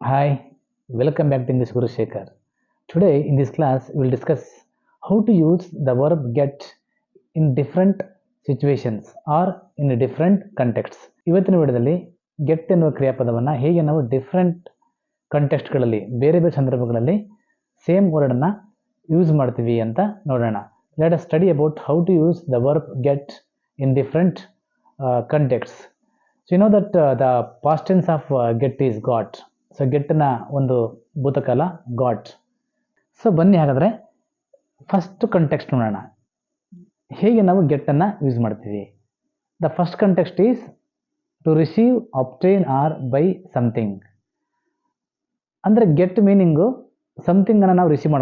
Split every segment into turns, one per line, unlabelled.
Hi, welcome back to English Guru Shekhar. Today in this class we will discuss how to use the verb get in different situations or in different contexts. ಇವತ್ತಿನ ವಿಡಿಯೋದಲ್ಲಿ get ಎನ್ನುವ ಕ್ರಿಯಾಪದವನ್ನು ಹೇಗೆ ನಾವು different ಕಂಟೆಕ್ಸ್ಟ್ಗಳಲ್ಲಿ ಬೇರೆ ಬೇರೆ ಸಂದರ್ಭಗಳಲ್ಲಿ same ವರ್ಡನ್ನು use ಮಾಡ್ತೀವಿ ಅಂತ ನೋಡೋಣ. Let us study about how to use the verb get in different contexts. So you know that the past tense of get is got. So ಗೆಟ್ನ ಒಂದು ಭೂತಕಾಲ ಗಾಟ್. ಸೊ ಬನ್ನಿ ಹಾಗಾದರೆ ಫಸ್ಟ್ ಕಂಟೆಕ್ಸ್ಟ್ ನೋಡೋಣ, ಹೇಗೆ ನಾವು ಗೆಟ್ಟನ್ನು ಯೂಸ್ ಮಾಡ್ತೀವಿ. The first context is to receive, obtain or buy something. ಅಂದರೆ ಗೆಟ್ ಮೀನಿಂಗು ಸಮಥಿಂಗನ್ನು ನಾವು ರಿಸೀವ್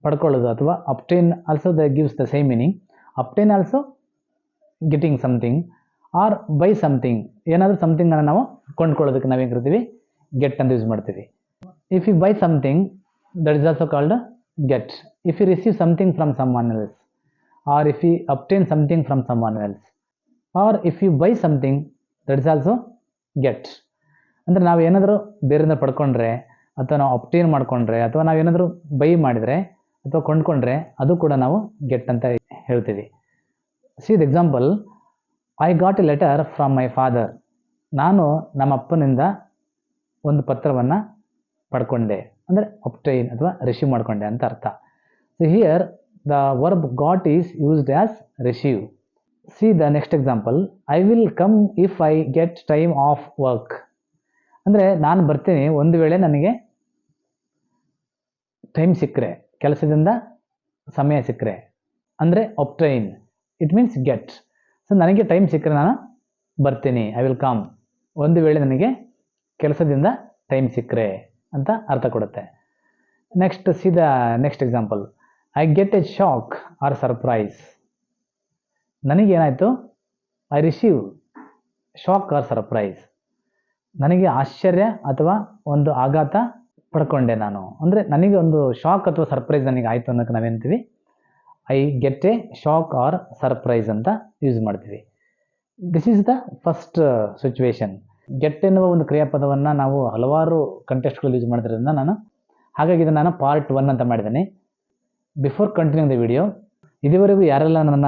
ಪಡ್ಕೊಳ್ಳೋದು ಅಥವಾ obtain also the gives the same meaning. Obtain also getting something or buy something, ಏನಾದರೂ ಸಮಥಿಂಗನ್ನು ನಾವು ಕೊಂಡ್ಕೊಳ್ಳೋದಕ್ಕೆ ನಾವೇನು ಕರಿತೀವಿ, ಗೆಟ್ ಅಂತ ಯೂಸ್ ಮಾಡ್ತೀವಿ. If you buy something, that is also called get. If you receive something from someone else, or if you obtain something from someone else, or if you buy something, that is also get. ಅಂದರೆ ನಾವು ಏನಾದರೂ ಬೇರೆಯಿಂದ ಪಡ್ಕೊಂಡ್ರೆ ಅಥವಾ ನಾವು obtain ಮಾಡಿಕೊಂಡ್ರೆ ಅಥವಾ ನಾವು ಏನಾದರೂ by ಮಾಡಿದರೆ ಅಥವಾ ಕೊಂಡ್ಕೊಂಡ್ರೆ ಅದು ಕೂಡ ನಾವು ಗೆಟ್ ಅಂತ ಹೇಳ್ತೀವಿ. C the example, I got A letter from my father. ನಾನು ನಮ್ಮ ಅಪ್ಪನಿಂದ ಒಂದು ಪತ್ರವನ್ನು ಪಡ್ಕೊಂಡೆ, ಅಂದರೆ ಅಬ್ಟೈನ್ ಅಥವಾ ರಿಸೀವ್ ಮಾಡಿಕೊಂಡೆ ಅಂತ ಅರ್ಥ. So here the verb got is used as receive. C the next example, I will come if I get time of work. ಅಂದರೆ ನಾನು ಬರ್ತೀನಿ ಒಂದು ವೇಳೆ ನನಗೆ ಟೈಮ್ ಸಿಕ್ಕರೆ, ಕೆಲಸದಿಂದ ಸಮಯ ಸಿಕ್ಕರೆ, ಅಂದರೆ obtain, it means get. So ನನಗೆ ಟೈಮ್ ಸಿಕ್ಕರೆ ನಾನು ಬರ್ತೀನಿ, ಐ ವಿಲ್ ಕಮ್, ಒಂದು ವೇಳೆ ನನಗೆ ಕೆಲಸದಿಂದ ಟೈಮ್ ಸಿಕ್ಕರೆ ಅಂತ ಅರ್ಥ ಕೊಡುತ್ತೆ. Next see the next example, I get a shock or surprise. ನನಗೇನಾಯಿತು, I receive shock or surprise, ನನಗೆ ಆಶ್ಚರ್ಯ ಅಥವಾ ಒಂದು ಆಘಾತ ಪಡ್ಕೊಂಡೆ ನಾನು. ಅಂದರೆ ನನಗೆ ಒಂದು ಶಾಕ್ ಅಥವಾ ಸರ್ಪ್ರೈಸ್ ನನಗೆ ಆಯಿತು ಅನ್ನೋಕ್ಕೆ ನಾವೇಂತೀವಿ, I get a shock or surprise ಅಂತ ಯೂಸ್ ಮಾಡ್ತೀವಿ. This is the first situation. Get ಎನ್ನುವ ಒಂದು ಕ್ರಿಯಾಪದವನ್ನು ನಾವು ಹಲವಾರು ಕಂಟೆಕ್ಸ್ಟ್ಗಳಲ್ಲಿ ಯೂಸ್ ಮಾಡೋದ್ರಿಂದ ಹಾಗಾಗಿ ಇದನ್ನು ನಾನು ಪಾರ್ಟ್ 1 ಅಂತ ಮಾಡಿದ್ದೇನೆ. ಬಿಫೋರ್ ಕಂಟಿನ್ಯೂಂಗ್ ದ ವಿಡಿಯೋ, ಇದುವರೆಗೂ ಯಾರೆಲ್ಲ ನನ್ನ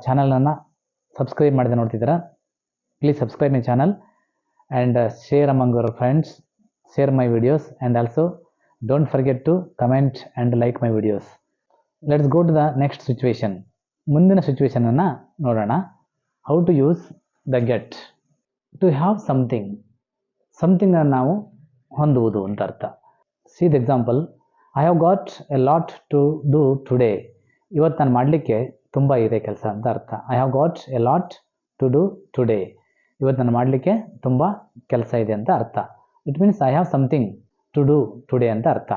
ಚಾನಲನ್ನು ಸಬ್ಸ್ಕ್ರೈಬ್ ಮಾಡಿದೆ ನೋಡ್ತಿದ್ದೀರಾ, please subscribe my channel and share among your friends, share my videos and also don't forget to comment and like my videos. Let's go to the next situation. ಮುಂದಿನ ಸಿಚುವೇಶನನ್ನು ನೋಡೋಣ. How to use the get. To have something, ಸಮಥಿಂಗನ್ನು ನಾವು ಹೊಂದುವುದು ಅಂತ ಅರ್ಥ. See the example, I have got a lot to do today. ಇವತ್ತು ನಾನು ಮಾಡಲಿಕ್ಕೆ ತುಂಬ ಇದೆ ಕೆಲಸ ಅಂತ ಅರ್ಥ. I have got a lot to do today, ಇವತ್ತು ನಾನು ಮಾಡಲಿಕ್ಕೆ ತುಂಬ ಕೆಲಸ ಇದೆ ಅಂತ ಅರ್ಥ. It means I have something to do today ಅಂತ ಅರ್ಥ.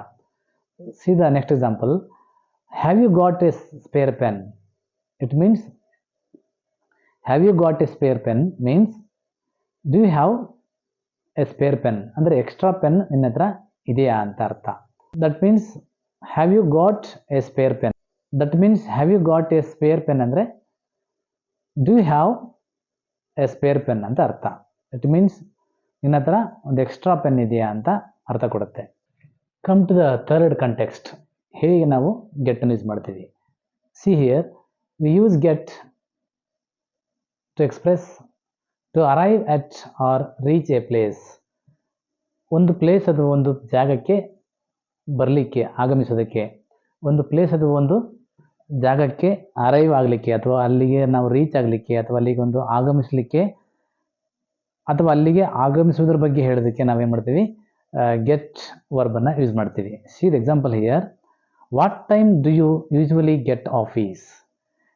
See the next example, have you got a spare pen. It means have you got a spare pen means do you have a spare pen, ಅಂದರೆ extra pen ನಿನ್ನ ಹತ್ರ ಇದೆಯಾ ಅಂತ ಅರ್ಥ. That means have you got a spare pen. That means have you got a spare pen ಅಂದರೆ do you have a spare pen ಅಂತ ಅರ್ಥ. It means ನಿನ್ನ ಹತ್ರ ಒಂದು ಎಕ್ಸ್ಟ್ರಾ ಪೆನ್ ಇದೆಯಾ ಅಂತ ಅರ್ಥ ಕೊಡುತ್ತೆ. Come to the third context, ಹೇಗೆ ನಾವು ಗೆಟ್ಟನ್ನು ಯೂಸ್ ಮಾಡ್ತೀವಿ. See here we use get to express to arrive at or reach a place. ಒಂದು ಪ್ಲೇಸ್ ಅಥವಾ ಒಂದು ಜಾಗಕ್ಕೆ ಬರಲಿಕ್ಕೆ, ಆಗಮಿಸೋದಕ್ಕೆ, ಒಂದು ಪ್ಲೇಸ್ ಅಥವಾ ಒಂದು ಜಾಗಕ್ಕೆ ಅರೈವ್ ಆಗಲಿಕ್ಕೆ ಅಥವಾ ಅಲ್ಲಿಗೆ ನಾವು ರೀಚ್ ಆಗಲಿಕ್ಕೆ ಅಥವಾ ಅಲ್ಲಿಗೆ ಒಂದು ಆಗಮಿಸಲಿಕ್ಕೆ ಅಥವಾ ಅಲ್ಲಿಗೆ ಆಗಮಿಸುವುದ್ರ ಬಗ್ಗೆ ಹೇಳೋದಕ್ಕೆ ನಾವೇನು ಮಾಡ್ತೀವಿ, ಗೆಟ್ ವರ್ಬನ್ನು ಯೂಸ್ ಮಾಡ್ತೀವಿ. See the example here, what time do you usually get office.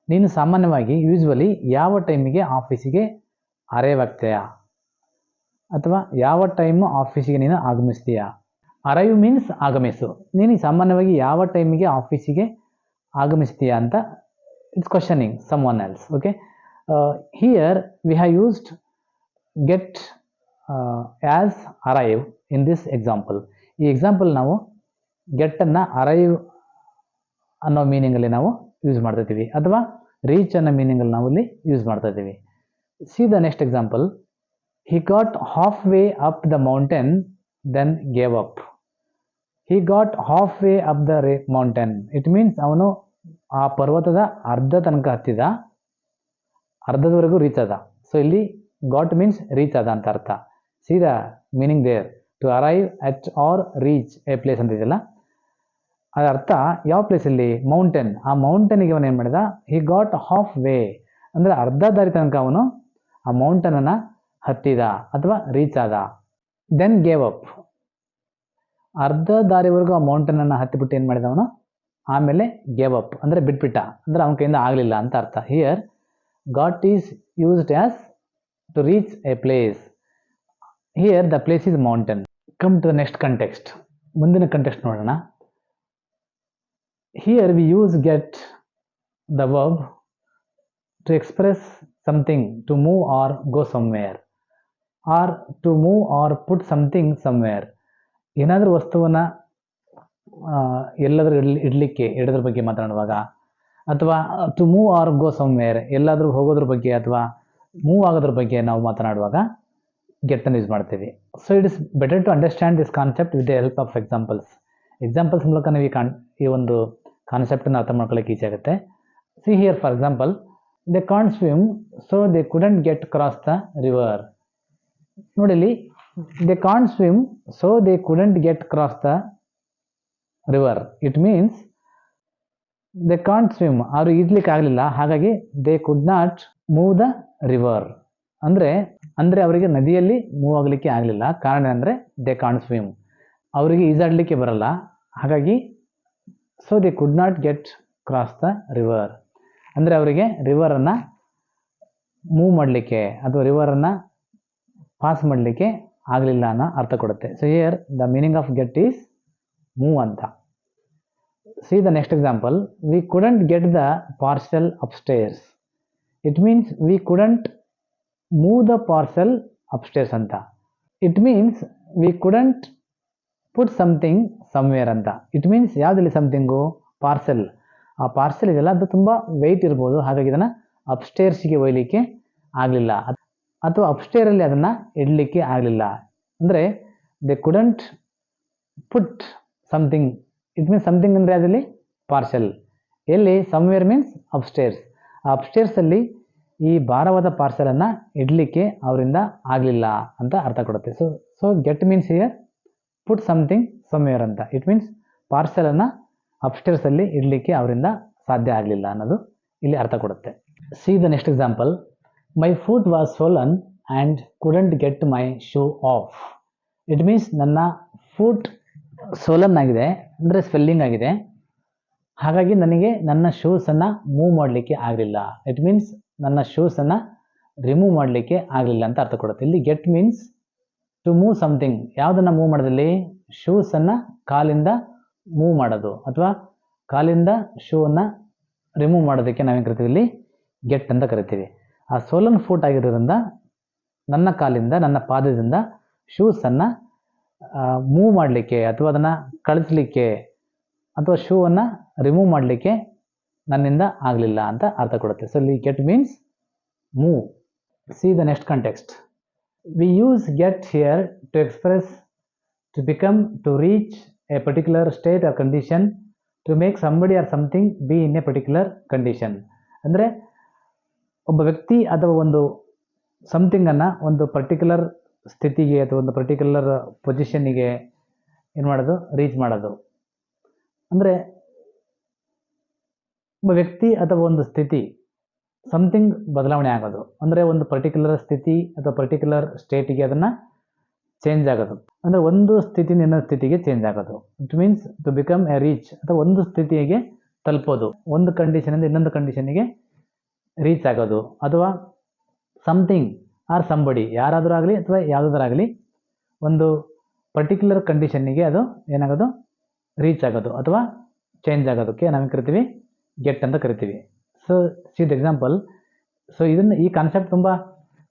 ನೀನು ಸಾಮಾನ್ಯವಾಗಿ ಯೂಶ್ವಲಿ ಯಾವ ಟೈಮಿಗೆ ಆಫೀಸಿಗೆ ಅರೈವ್ ಆಗ್ತೀಯಾ ಅಥವಾ ಯಾವ ಟೈಮು ಆಫೀಸಿಗೆ ನೀನು ಆಗಮಿಸ್ತೀಯಾ. Arrive means ಆಗಮಿಸು. ನೀನು ಸಾಮಾನ್ಯವಾಗಿ ಯಾವ ಟೈಮಿಗೆ ಆಫೀಸಿಗೆ ಆಗಮಿಸ್ತೀಯಾ ಅಂತ it's questioning someone else. Okay, here we have used get as arrive in this example. ಈ ಎಕ್ಸಾಂಪಲ್ ನಾವು ಗೆಟ್ಟನ್ನು ಅರೈವ್ ಅನ್ನೋ ಮೀನಿಂಗಲ್ಲಿ ನಾವು ಯೂಸ್ ಮಾಡ್ತಾಯಿದ್ದೀವಿ ಅಥವಾ ರೀಚ್ ಅನ್ನೋ ಮೀನಿಂಗಲ್ಲಿ ನಾವು ಇಲ್ಲಿ ಯೂಸ್ ಮಾಡ್ತಾಯಿದ್ದೀವಿ. See the next example. He got halfway up the mountain then gave up. He got halfway up the mountain. It means ಅವನು ಆ ಪರ್ವತದ ಅರ್ಧ ತನಕ ಹತ್ತಿದ, ಅರ್ಧದವರೆಗೂ ರೀಚ್ ಆದ. ಸೊ ಇಲ್ಲಿ ಗಾಟ್ ಮೀನ್ಸ್ ರೀಚ್ ಆದ ಅಂತ ಅರ್ಥ. See the meaning there, to arrive at or reach a place ಅಂತ ಇದೆಯಲ್ಲ, ಅದರ ಅರ್ಥ ಯಾವ ಪ್ಲೇಸಲ್ಲಿ? ಮೌಂಟೇನ್. ಆ ಮೌಂಟೇನಿಗೆ ಅವನು ಏನು ಮಾಡಿದ? ಹಿ ಗಾಟ್ ಹಾಫ್ ವೇ, ಅಂದರೆ ಅರ್ಧ ದಾರಿ ತನಕ ಅವನು ಆ ಮೌಂಟೇನನ್ನು ಹತ್ತಿದ ಅಥವಾ ರೀಚ್ ಆದ. ದೆನ್ ಗೇವ್ ಅಪ್, ಅರ್ಧ ದಾರಿವರೆಗೂ ಆ ಮೌಂಟೇನನ್ನು ಹತ್ತಿಬಿಟ್ಟು ಏನು ಮಾಡಿದ ಅವನು? ಆಮೇಲೆ ಗೇವ್ ಅಪ್ ಅಂದರೆ ಬಿಟ್ಬಿಟ್ಟ, ಅಂದರೆ ಅವನ ಕೈಯಿಂದ ಆಗಲಿಲ್ಲ ಅಂತ ಅರ್ಥ. Here got is used as to reach a place. Here the place is mountain. Come to the next context. ಮುಂದಿನ ಕಂಟೆಕ್ಸ್ಟ್ ನೋಡೋಣ. Here we use get the verb to express something, to move or go somewhere, or to move or put something somewhere. ಏನಾದರೂ ವಸ್ತುವನ್ನು ಎಲ್ಲಾದರೂ ಇಡಲಿಕ್ಕೆ, ಇಡೋದ್ರ ಬಗ್ಗೆ ಮಾತನಾಡುವಾಗ, ಅಥವಾ to move or go somewhere, ಎಲ್ಲಾದರೂ ಹೋಗೋದ್ರ ಬಗ್ಗೆ ಅಥವಾ ಮೂವ್ ಆಗೋದ್ರ ಬಗ್ಗೆ ನಾವು ಮಾತನಾಡುವಾಗ ಗೆಟ್ಟನ್ನು ಯೂಸ್ ಮಾಡ್ತೀವಿ. So it is better to understand this concept with the help of examples. Examples ಮೂಲಕ ನೀವು ಈ ಒಂದು ಕಾನ್ಸೆಪ್ಟನ್ನು ಅರ್ಥ ಮಾಡ್ಕೊಳ್ಳೋಕೆ ಈಸಿ ಆಗುತ್ತೆ. See here for example, they can't swim so they couldn't get cross the river. ನೋಡಿಲಿ, they can't swim so they couldn't get cross the river. It means they can't swim, ಅವರು ಈಜ್ಲಿಕ್ಕೆ ಆಗಲಿಲ್ಲ, ಹಾಗಾಗಿ they could not move the river. ಅಂದರೆ ಅವರಿಗೆ ನದಿಯಲ್ಲಿ move ಆಗಲಿಕ್ಕೆ ಆಗಲಿಲ್ಲ. ಕಾರಣ ಅಂದರೆ ದೇ ಕಾಂಟ್ ಸ್ವಿಮ್, ಅವರಿಗೆ ಈಜಾಡಲಿಕ್ಕೆ ಬರಲ್ಲ, ಹಾಗಾಗಿ so they could not get cross the river, ಅಂದರೆ ಅವರಿಗೆ ರಿವರನ್ನು ಮೂವ್ ಮಾಡಲಿಕ್ಕೆ ಅಥವಾ ರಿವರನ್ನು ಪಾಸ್ ಮಾಡಲಿಕ್ಕೆ ಆಗಲಿಲ್ಲ ಅನ್ನೋ ಅರ್ಥ ಕೊಡುತ್ತೆ. So here the meaning of get is move ಅಂತ. See the next example, we couldn't get the parcel upstairs. It means we couldn't move the parcel upstairs ಅಂತ. It means we couldn't put something somewhere ಅಂತ. It means ಯಾವುದಲ್ಲಿ something? Parcel. ಆ parcel ಇದೆಲ್ಲ ಅದು ತುಂಬ weight ಇರ್ಬೋದು, ಹಾಗಾಗಿ ಇದನ್ನು ಅಪ್ಸ್ಟೇರ್ಸ್ಗೆ ಒಯ್ಯಲಿಕ್ಕೆ ಆಗಲಿಲ್ಲ, ಅಥವಾ ಅಪ್ಸ್ಟೇರಲ್ಲಿ ಅದನ್ನು ಇಡಲಿಕ್ಕೆ ಆಗಲಿಲ್ಲ. ಅಂದರೆ they couldn't put something. It means something ಅಂದರೆ ಅದರಲ್ಲಿ ಪಾರ್ಸೆಲ್. ಎಲ್ಲಿ? Somewhere means upstairs. ಆ ಅಪ್ಸ್ಟೇರ್ಸಲ್ಲಿ ಈ ಭಾರವಾದ ಪಾರ್ಸೆಲನ್ನು ಇಡಲಿಕ್ಕೆ ಅವರಿಂದ ಆಗಲಿಲ್ಲ ಅಂತ ಅರ್ಥ ಕೊಡುತ್ತೆ. So get means here put something somewhere ಅಂತ. ಇಟ್ ಮೀನ್ಸ್ ಪಾರ್ಸೆಲನ್ನು ಅಪ್ಸ್ಟೇರ್ಸಲ್ಲಿ ಇಡಲಿಕ್ಕೆ ಅವರಿಂದ ಸಾಧ್ಯ ಆಗಲಿಲ್ಲ ಅನ್ನೋದು ಇಲ್ಲಿ ಅರ್ಥ ಕೊಡುತ್ತೆ. See the next example, my foot was swollen and couldn't get my shoe of. It means ನನ್ನ ಫುಟ್ ಸ್ವೋಲನ್ ಆಗಿದೆ, ಅಂದರೆ ಸ್ವೆಲ್ಲಿಂಗ್ ಆಗಿದೆ, ಹಾಗಾಗಿ ನನಗೆ ನನ್ನ ಶೂಸನ್ನು ಮೂವ್ ಮಾಡಲಿಕ್ಕೆ ಆಗಲಿಲ್ಲ. ಇಟ್ ಮೀನ್ಸ್ ನನ್ನ ಶೂಸನ್ನು ರಿಮೂವ್ ಮಾಡಲಿಕ್ಕೆ ಆಗಲಿಲ್ಲ ಅಂತ ಅರ್ಥ ಕೊಡುತ್ತೆ. ಇಲ್ಲಿ get means to move something. ಯಾವುದನ್ನು ಮೂವ್ ಮಾಡೋದಲ್ಲಿ? ಶೂಸನ್ನು ಕಾಲಿಂದ ಮೂವ್ ಮಾಡೋದು, ಅಥವಾ ಕಾಲಿಂದ ಶೂವನ್ನು ರಿಮೂವ್ ಮಾಡೋದಕ್ಕೆ ನಾವೇನು ಕರಿತೀವಿ? ಇಲ್ಲಿ ಗೆಟ್ ಅಂತ ಕರಿತೀವಿ. ಆ ಸೋಲನ್ ಫುಟ್ ಆಗಿರೋದ್ರಿಂದ ನನ್ನ ಕಾಲಿಂದ, ನನ್ನ ಪಾದದಿಂದ ಶೂಸನ್ನು ಮೂವ್ ಮಾಡಲಿಕ್ಕೆ ಅಥವಾ ಅದನ್ನು ಕಳಿಸ್ಲಿಕ್ಕೆ ಅಥವಾ ಶೂವನ್ನು ರಿಮೂವ್ ಮಾಡಲಿಕ್ಕೆ ನನ್ನಿಂದ ಆಗಲಿಲ್ಲ ಅಂತ ಅರ್ಥ ಕೊಡುತ್ತೆ. ಸೊ ಇಲ್ಲಿ get means move. See the next context. We use get here to express, to become, to reach a particular state or condition, to make somebody or something be in a particular condition. ಅಂದರೆ ಒಬ್ಬ ವ್ಯಕ್ತಿ ಅಥವಾ ಒಂದು ಸಮಥಿಂಗನ್ನು ಒಂದು particular ಸ್ಥಿತಿಗೆ ಅಥವಾ ಒಂದು particular ಪೊಸಿಷನ್ನಿಗೆ ಏನು ಮಾಡೋದು? ರೀಚ್ ಮಾಡೋದು. ಅಂದರೆ ಒಬ್ಬ ವ್ಯಕ್ತಿ ಅಥವಾ ಒಂದು ಸ್ಥಿತಿ ಸಮಥಿಂಗ್ ಬದಲಾವಣೆ ಆಗೋದು, ಅಂದರೆ ಒಂದು ಪರ್ಟಿಕ್ಯುಲರ್ ಸ್ಥಿತಿ ಅಥವಾ ಪರ್ಟಿಕ್ಯುಲರ್ ಸ್ಟೇಟಿಗೆ ಅದನ್ನು ಚೇಂಜ್ ಆಗೋದು. ಅಂದರೆ ಒಂದು ಸ್ಥಿತಿಯಿಂದ ಇನ್ನೊಂದು ಸ್ಥಿತಿಗೆ ಚೇಂಜ್ ಆಗೋದು. It means to become a reach, ಅಥವಾ ಒಂದು ಸ್ಥಿತಿಗೆ ತಲುಪೋದು, ಒಂದು ಕಂಡೀಷನಿಂದ ಇನ್ನೊಂದು ಕಂಡೀಷನಿಗೆ ರೀಚ್ ಆಗೋದು. ಅಥವಾ ಸಮಥಿಂಗ್ ಆರ್ ಸಂಬಡಿ, ಯಾರಾದರೂ ಆಗಲಿ ಅಥವಾ ಯಾವುದಾದ್ರಾಗಲಿ ಒಂದು ಪರ್ಟಿಕ್ಯುಲರ್ ಕಂಡೀಷನ್ನಿಗೆ ಅದು ಏನಾಗೋದು? ರೀಚ್ ಆಗೋದು ಅಥವಾ ಚೇಂಜ್ ಆಗೋದಕ್ಕೆ ನಾವು ಕರಿತೀವಿ ಗೆಟ್ ಅಂತ ಕರಿತೀವಿ. So see the example. So ಈ ಕಾನ್ಸೆಪ್ಟ್ ತುಂಬ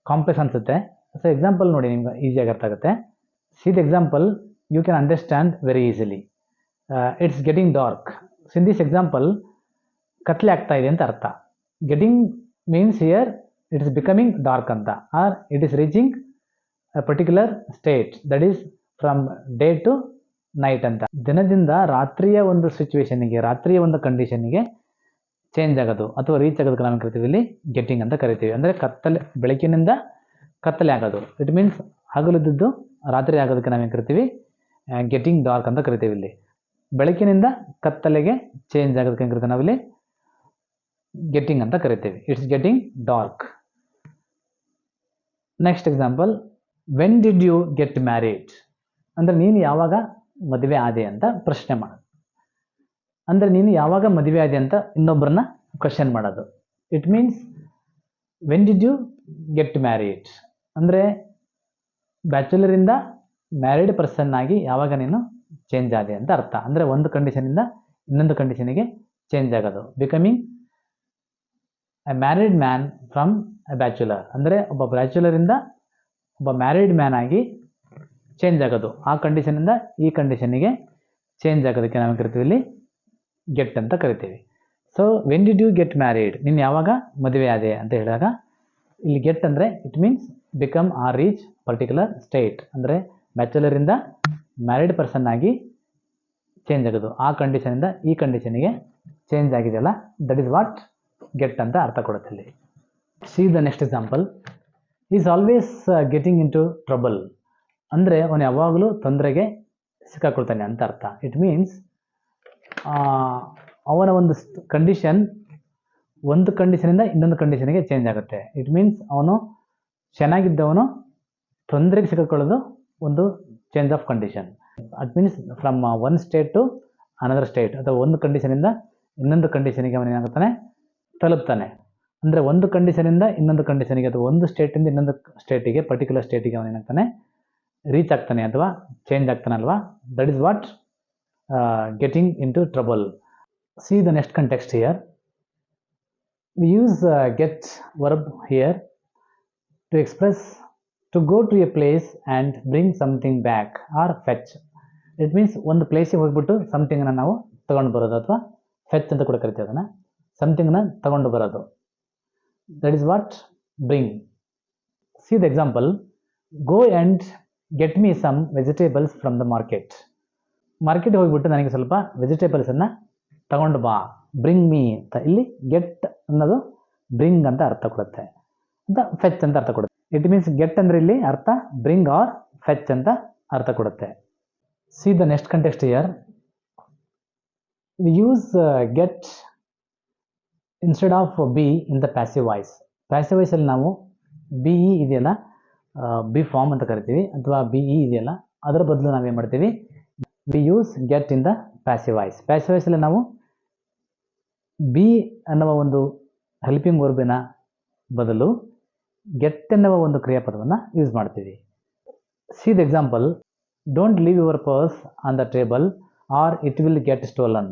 ಕಾಂಪ್ಲೆಕ್ಸ್ ಅನಿಸುತ್ತೆ. ಸೊ ಎಕ್ಸಾಂಪಲ್ ನೋಡಿ, ನಿಮ್ಗೆ ಈಸಿಯಾಗಿ ಅರ್ಥ ಆಗುತ್ತೆ. See the example, you can understand very easily. It's getting dark. So in this example ಕತ್ಲೆ ಆಗ್ತಾ ಇದೆ ಅಂತ ಅರ್ಥ. Getting means here it is becoming dark ಅಂತ, or it is reaching a particular state, that is from day to night ಅಂತ. ದಿನದಿಂದ ರಾತ್ರಿಯ ಒಂದು ಸಿಚುವೇಶನ್ಗೆ, ರಾತ್ರಿಯ ಒಂದು ಕಂಡೀಷನ್ಗೆ ಚೇಂಜ್ ಆಗೋದು ಅಥವಾ ರೀಚ್ ಆಗೋದಕ್ಕೆ ನಾವು ಕರಿತೀವಿ ಇಲ್ಲಿ ಗೆಟ್ಟಿಂಗ್ ಅಂತ ಕರಿತೀವಿ. ಅಂದರೆ ಕತ್ತಲೆ, ಬೆಳಕಿನಿಂದ ಕತ್ತಲೆ ಆಗೋದು. ಇಟ್ ಮೀನ್ಸ್ ಹಗಲಿದ್ದು ರಾತ್ರಿ ಆಗೋದಕ್ಕೆ ನಾವೇನು ಕರಿತೀವಿ ಗೆಟ್ಟಿಂಗ್ ಡಾರ್ಕ್ ಅಂತ ಕರಿತೀವಿ. ಇಲ್ಲಿ ಬೆಳಕಿನಿಂದ ಕತ್ತಲೆಗೆ ಚೇಂಜ್ ಆಗೋದಕ್ಕೆ ಏನು ಕರಿತೀವಿ ನಾವಿಲ್ಲಿ ಗೆಟ್ಟಿಂಗ್ ಅಂತ ಕರಿತೀವಿ. It's getting dark. Next example, when did you get married? ಅಂದರೆ ನೀನು ಯಾವಾಗ ಮದುವೆ ಆದೆ ಅಂತ ಪ್ರಶ್ನೆ ಮಾಡೋದು. ಅಂದರೆ ನೀನು ಯಾವಾಗ ಮದುವೆ ಆದೆ ಅಂತ ಇನ್ನೊಬ್ಬರನ್ನ ಕ್ವಶನ್ ಮಾಡೋದು. It means when did you get married ಅಂದರೆ ಬ್ಯಾಚುಲರಿಂದ ಮ್ಯಾರಿಡ್ ಪರ್ಸನ್ ಆಗಿ ಯಾವಾಗ ನೀನು ಚೇಂಜ್ ಆದೆ ಅಂತ ಅರ್ಥ. ಅಂದರೆ ಒಂದು ಕಂಡೀಷನಿಂದ ಇನ್ನೊಂದು ಕಂಡೀಷನಿಗೆ ಚೇಂಜ್ ಆಗೋದು. Becoming A married man from A bachelor ಅಂದರೆ ಒಬ್ಬ ಬ್ಯಾಚುಲರಿಂದ ಒಬ್ಬ ಮ್ಯಾರಿಡ್ ಮ್ಯಾನ್ ಆಗಿ ಚೇಂಜ್ ಆಗೋದು. ಆ ಕಂಡೀಷನಿಂದ ಈ ಕಂಡೀಷನಿಗೆ ಚೇಂಜ್ ಆಗೋದಕ್ಕೆ ನಾವು ಕರಿತೀವಿ ಇಲ್ಲಿ ಗೆಟ್ ಅಂತ ಕರಿತೀವಿ. So when did you get married, ನೀನು ಯಾವಾಗ ಮದುವೆ ಆದೆ ಅಂತ ಹೇಳಿದಾಗ ಇಲ್ಲಿ ಗೆಟ್ ಅಂದರೆ it means become or reach particular state. ಅಂದರೆ ಬ್ಯಾಚುಲರಿಂದ ಮ್ಯಾರಿಡ್ ಪರ್ಸನ್ ಆಗಿ ಚೇಂಜ್ ಆಗೋದು. ಆ ಕಂಡೀಷನಿಂದ ಈ ಕಂಡೀಷನಿಗೆ ಚೇಂಜ್ ಆಗಿದೆಯಲ್ಲ, ದಟ್ ಈಸ್ ವಾಟ್ ಗೆಟ್ ಅಂತ ಅರ್ಥ ಕೊಡುತ್ತೆ ಇಲ್ಲಿ. See the next example, is always getting into trouble ಅಂದರೆ ಅವನು ಯಾವಾಗಲೂ ತೊಂದರೆಗೆ ಸಿಕ್ಕಾಕೊಳ್ತಾನೆ ಅಂತ ಅರ್ಥ. ಇಟ್ ಮೀನ್ಸ್ ಅವನ ಒಂದು ಕಂಡೀಷನ್ ಒಂದು ಕಂಡೀಷನಿಂದ ಇನ್ನೊಂದು ಕಂಡೀಷನ್ಗೆ ಚೇಂಜ್ ಆಗುತ್ತೆ. ಇಟ್ ಮೀನ್ಸ್ ಅವನು ಚೆನ್ನಾಗಿದ್ದವನು ತೊಂದರೆಗೆ ಸಿಕ್ಕಾಕೊಳ್ಳೋದು ಒಂದು change of condition. It means from one state to another state, ಅಥವಾ ಒಂದು ಕಂಡೀಷನಿಂದ ಇನ್ನೊಂದು ಕಂಡೀಷನಿಗೆ ಅವನೇನಾಗುತ್ತಾನೆ ತಲುಪ್ತಾನೆ. ಅಂದರೆ ಒಂದು ಕಂಡೀಷನಿಂದ ಇನ್ನೊಂದು ಕಂಡೀಷನಿಗೆ ಅಥವಾ ಒಂದು ಸ್ಟೇಟಿಂದ ಇನ್ನೊಂದು ಸ್ಟೇಟಿಗೆ, ಪರ್ಟಿಕ್ಯುಲರ್ ಸ್ಟೇಟಿಗೆ ಅವನೇನಾಗ್ತಾನೆ ರೀಚ್ ಆಗ್ತಾನೆ ಅಥವಾ ಚೇಂಜ್ ಆಗ್ತಾನಲ್ವಾ. That is what getting into trouble. See the next context here. We use get verb here to express to go to a place and bring something back or fetch. It means ಒಂದು ಪ್ಲೇಸಿಗೆ ಹೋಗ್ಬಿಟ್ಟು ಸಮಥಿಂಗ್ನ ನಾವು ತಗೊಂಡು ಬರೋದು ಅಥವಾ fetch ಅಂತ ಕೂಡ ಕರಿತೀವಿ ಅದನ್ನು. ಸಮಥಿಂಗ್ನ ತಗೊಂಡು ಬರೋದು. That is what bring. See the example, go and get me some vegetables from the market. ಮಾರ್ಕೆಟ್ಗೆ ಹೋಗ್ಬಿಟ್ಟು ನನಗೆ ಸ್ವಲ್ಪ ವೆಜಿಟೇಬಲ್ಸನ್ನು ತಗೊಂಡು ಬಾ. ಬ್ರಿಂಗ್ ಮೀ ಅಂತ ಇಲ್ಲಿ ಗೆಟ್ ಅನ್ನೋದು ಬ್ರಿಂಗ್ ಅಂತ ಅರ್ಥ ಕೊಡುತ್ತೆ ಅಂತ ಫೆಚ್ ಅಂತ ಅರ್ಥ ಕೊಡುತ್ತೆ. ಇಟ್ ಮೀನ್ಸ್ ಗೆಟ್ ಅಂದರೆ ಇಲ್ಲಿ ಅರ್ಥ ಬ್ರಿಂಗ್ ಆರ್ ಫೆಚ್ ಅಂತ ಅರ್ಥ ಕೊಡುತ್ತೆ. See the next context here. We use get instead of be in the passive voice. Passive ವಾಯ್ಸಲ್ಲಿ ನಾವು ಬಿ ಇ ಇದೆಯಲ್ಲ, ಬಿ ಫಾರ್ಮ್ ಅಂತ ಕರಿತೀವಿ, ಅಥವಾ ಬಿ ಇ ಇದೆಯಲ್ಲ, ಅದರ ಬದಲು ನಾವೇನು ಮಾಡ್ತೀವಿ we use get in the passive voice. Passive ವಾಯ್ಸಲ್ಲಿ ನಾವು ಬಿ ಅನ್ನುವ ಒಂದು ಹೆಲ್ಪಿಂಗ್ ವರ್ಬಿನ ಬದಲು ಗೆಟ್ ಎನ್ನುವ ಒಂದು ಕ್ರಿಯಾಪದವನ್ನು ಯೂಸ್ ಮಾಡ್ತೀವಿ. See the example, don't leave your purse on the table or it will get stolen.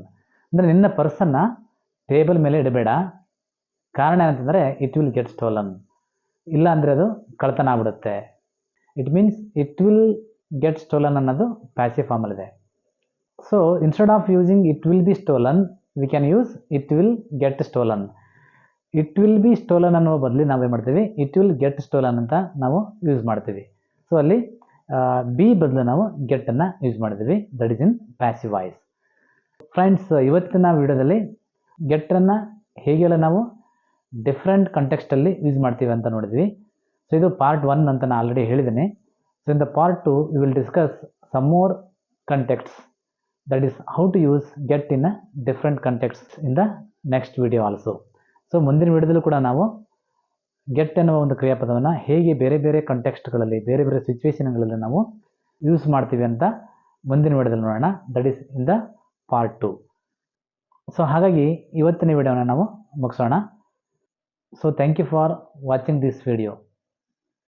ಅಂದರೆ ನಿನ್ನ ಪರ್ಸನ್ನು ಟೇಬಲ್ ಮೇಲೆ ಇಡಬೇಡ. ಕಾರಣ ಏನಂತಂದರೆ ಇಟ್ ವಿಲ್ ಗೆಟ್ ಸ್ಟೋಲನ್, ಇಲ್ಲ ಅಂದರೆ ಅದು ಕಳ್ತನ ಆಗ್ಬಿಡುತ್ತೆ. It means it will get stolen ಅನ್ನೋದು ಪ್ಯಾಸಿವ್ ಫಾರ್ಮಲ್ಲಿದೆ. So instead of using it will be stolen, we can use it will get stolen. It will be stolen ಅನ್ನೋ ಬದಲು ನಾವೇನು ಮಾಡ್ತೀವಿ ಇಟ್ ವಿಲ್ ಗೆಟ್ ಸ್ಟೋಲನ್ ಅಂತ ನಾವು ಯೂಸ್ ಮಾಡ್ತೀವಿ. So ಅಲ್ಲಿ ಬಿ ಬದಲು ನಾವು ಗೆಟ್ಟನ್ನು ಯೂಸ್ ಮಾಡಿದ್ದೀವಿ. That is in passive voice. Friends, ಇವತ್ತಿನ ವಿಡಿಯೋದಲ್ಲಿ ಗೆಟ್ಟನ್ನು ಹೇಗೆಲ್ಲ ನಾವು ಡಿಫ್ರೆಂಟ್ ಕಂಟೆಕ್ಸ್ಟಲ್ಲಿ ಯೂಸ್ ಮಾಡ್ತೀವಿ ಅಂತ ನೋಡಿದ್ವಿ. ಸೊ ಇದು ಪಾರ್ಟ್ 1 ಅಂತ ನಾನು ಆಲ್ರೆಡಿ ಹೇಳಿದ್ದೀನಿ. So in the part 2 we will discuss some more contexts, that is how to use get in a different contexts in the next video also. So ಮುಂದಿನ ವಿಡಿಯೋದಲ್ಲೂ ಕೂಡ ನಾವು ಗೆಟ್ ಎನ್ನುವ ಒಂದು ಕ್ರಿಯಾಪದವನ್ನು ಹೇಗೆ ಬೇರೆ ಬೇರೆ ಕಂಟೆಕ್ಸ್ಟ್ಗಳಲ್ಲಿ, ಬೇರೆ ಬೇರೆ ಸಿಚುವೇಶನ್ಗಳಲ್ಲಿ ನಾವು ಯೂಸ್ ಮಾಡ್ತೀವಿ ಅಂತ ಮುಂದಿನ ವಿಡಿಯೋದಲ್ಲಿ ನೋಡೋಣ. That is in the part 2. So ಹಾಗಾಗಿ ಇವತ್ತಿನ ವಿಡಿಯೋನ ನಾವು ಮುಗಿಸೋಣ. So thank you for watching this video.